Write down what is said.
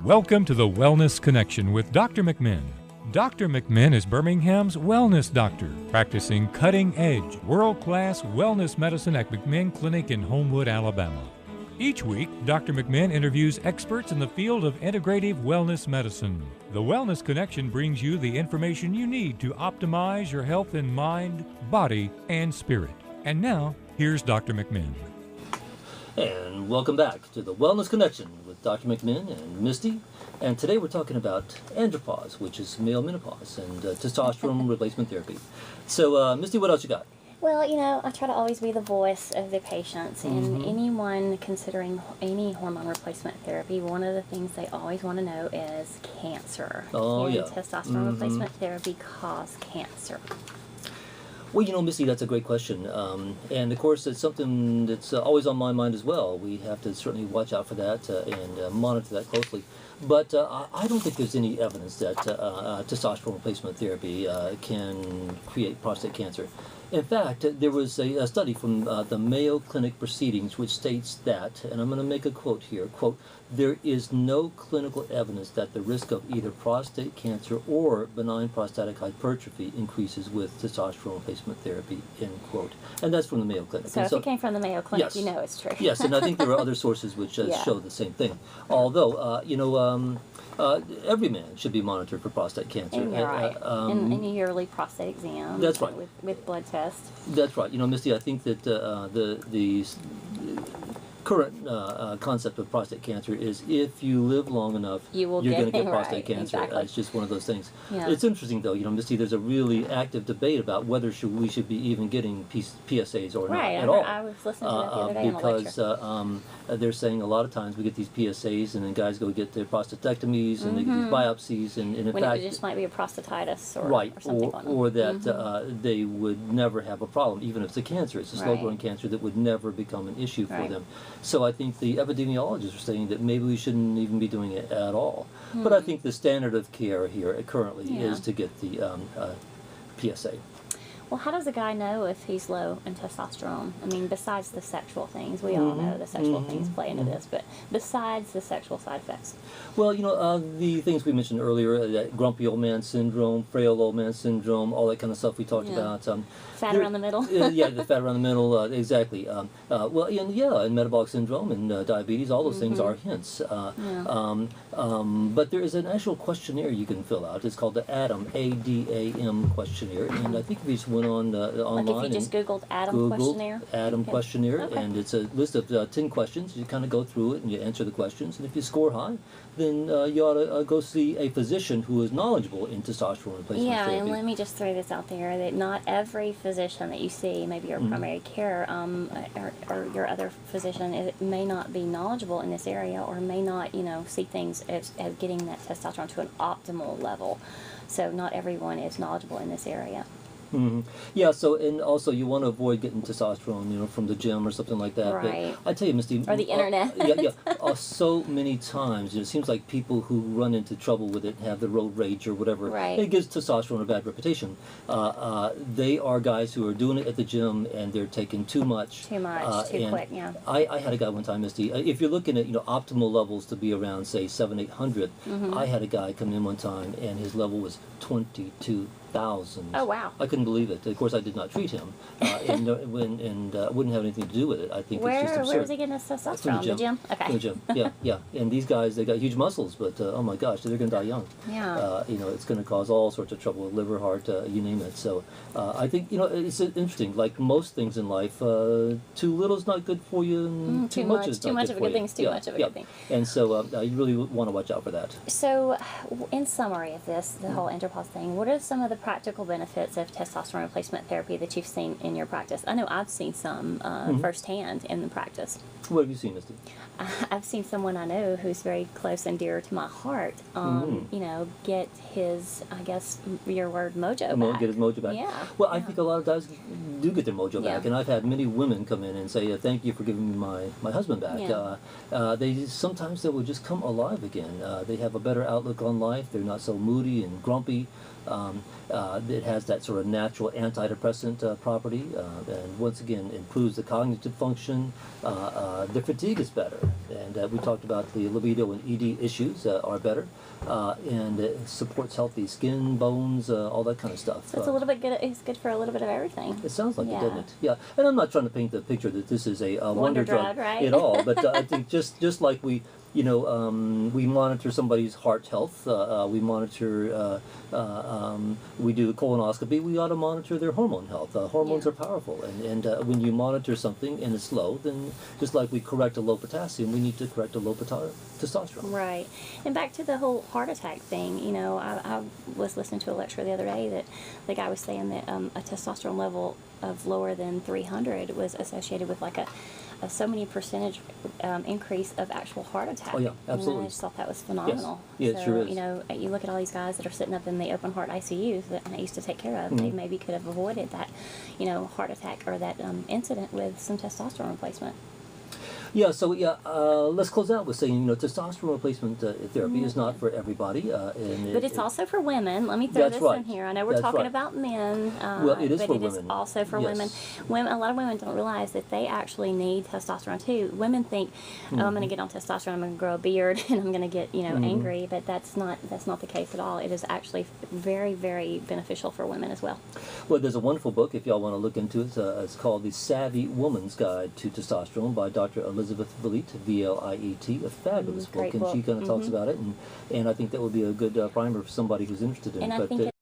Welcome to the Wellness Connection with Dr. McMinn. Dr. McMinn is Birmingham's wellness doctor, practicing cutting-edge, world-class wellness medicine at McMinn Clinic in Homewood, Alabama. Each week, Dr. McMinn interviews experts in the field of integrative wellness medicine. The Wellness Connection brings you the information you need to optimize your health in mind, body, and spirit. And now, here's Dr. McMinn. And welcome back to the Wellness Connection with Dr. McMinn and Misty. And today we're talking about andropause, which is male menopause, and testosterone replacement therapy. So, Misty, what else you got? Well, you know, I try to always be the voice of the patients, and anyone considering any hormone replacement therapy, one of the things they always want to know is cancer. Oh, Can yeah. testosterone replacement therapy cause cancer? Well, you know, Missy, that's a great question. And, of course, it's something that's always on my mind as well. We have to certainly watch out for that and monitor that closely. But I don't think there's any evidence that testosterone replacement therapy can create prostate cancer. In fact, there was a study from the Mayo Clinic Proceedings which states that, and I'm going to make a quote here, quote, "There is no clinical evidence that the risk of either prostate cancer or benign prostatic hypertrophy increases with testosterone replacement therapy," end quote. And that's from the Mayo Clinic. So, if it came from the Mayo Clinic, yes, you know it's true. Yes, and I think there are other sources which Yeah. show the same thing. Although, every man should be monitored for prostate cancer. And you're right. In a yearly prostate exam. That's right. With blood tests. That's right. You know, Misty, I think that the current concept of prostate cancer is if you live long enough, You will you're get going to get it, prostate right, cancer. exactly. It's just one of those things. Yeah. It's interesting, though, you know, Misty, there's a really active debate about whether we should be even getting PSAs or Right. not at all. I was listening to that the other day in a lecture. Because they're saying a lot of times we get these PSAs and then guys go get their prostatectomies and they get these biopsies and in When fact... it just might be a prostatitis or, Right, or something going on. or that they would never have a problem, even if it's a cancer. It's a slow-growing cancer that would never become an issue for Right. them. So I think the epidemiologists are saying that maybe we shouldn't even be doing it at all. But I think the standard of care here currently is to get the PSA. Well, how does a guy know if he's low in testosterone? I mean, besides the sexual things, we all know the sexual things play into this, but besides the sexual side effects. Well, you know, the things we mentioned earlier, that grumpy old man syndrome, frail old man syndrome, all that kind of stuff we talked about. Fat around the middle? Yeah, the fat around the middle, exactly. Well, and metabolic syndrome and diabetes, all those things are hints. But there is an actual questionnaire you can fill out. It's called the ADAM, A-D-A-M questionnaire, and I think if you just went on online Like if you just Googled ADAM questionnaire? ADAM questionnaire, Okay. and it's a list of 10 questions. You kind of go through it and you answer the questions, and if you score high, then you ought to go see a physician who is knowledgeable in testosterone replacement Yeah, therapy. and let me just throw this out there that not every physician that you see, maybe your primary care or your other physician, it may not be knowledgeable in this area or may not, see things as getting that testosterone to an optimal level. So not everyone is knowledgeable in this area. Yeah, so, and also you want to avoid getting testosterone, from the gym or something like that. Right. But I tell you, Misty... Or the internet. So many times, it seems like people who run into trouble with it, have the road rage or whatever, Right. it gives testosterone a bad reputation. They are guys who are doing it at the gym and they're taking too much. Too much, too and quick, yeah. I had a guy one time, Misty, if you're looking at, optimal levels to be around, say, 700-800, I had a guy come in one time and his level was 22,000. Oh, wow. I couldn't believe it. Of course, I did not treat him, and wouldn't have anything to do with it. I think it's just absurd. Where was he getting his testosterone? The gym? Okay. From the gym, yeah. And these guys, they got huge muscles, but oh my gosh, they're going to die young. Yeah. It's going to cause all sorts of trouble with liver, heart, you name it. So I think, it's interesting. Like most things in life, too little is not good for you, and too much is not good for you. Too much of a good thing is too much of a good thing. And so you really want to watch out for that. So, in summary of this, the whole andropause thing, what are some of the practical benefits of testosterone replacement therapy that you've seen in your practice? I know I've seen some firsthand in the practice. What have you seen, Misty? I've seen someone I know who's very close and dear to my heart, get his, I guess, your word, mojo back. Get his mojo back. Yeah. Well, I think a lot of guys do get their mojo Yeah. back, and I've had many women come in and say, "Thank you for giving me my husband back." Yeah. Sometimes they will just come alive again. They have a better outlook on life. They're not so moody and grumpy. It has that sort of natural antidepressant property, and once again improves the cognitive function. The fatigue is better, and we talked about the libido and ED issues are better, and it supports healthy skin, bones, all that kind of stuff. So it's a little bit good. It's good for a little bit of everything. It sounds like Yeah. it, doesn't it? Yeah. And I'm not trying to paint the picture that this is a wonder drug right? at all, but I think just like we monitor somebody's heart health, we monitor, we do colonoscopy, we ought to monitor their hormone health. Hormones Yeah. are powerful, and when you monitor something and it's low, then just like we correct a low potassium, we need to correct a low testosterone. Right. And back to the whole heart attack thing, I was listening to a lecture the other day that the guy was saying that a testosterone level of lower than 300 was associated with like a so many percentage increase of actual heart attack. Oh, yeah, And absolutely. I just thought that was phenomenal. Yeah, it so, sure is. You look at all these guys that are sitting up in the open heart ICUs that I used to take care of, they Mm-hmm. maybe could have avoided that, heart attack or that incident with some testosterone replacement. Yeah, so let's close out with saying, testosterone replacement therapy is not for everybody. But it's also for women. Let me throw That's this right. in here. I know we're That's talking right. about men, Well, it is but for it is women. also for Yes. women. A lot of women don't realize that they actually need testosterone too. Women think, oh, I'm going to get on testosterone, I'm going to grow a beard, and I'm going to get angry. But that's not the case at all. It is actually very, very beneficial for women as well. Well, there's a wonderful book, if y'all want to look into it. It's called The Savvy Woman's Guide to Testosterone by Dr. Elizabeth Vliet, Vliet, a fabulous book, great and book. she kind of talks about it, and I think that would be a good primer for somebody who's interested in And it. I But think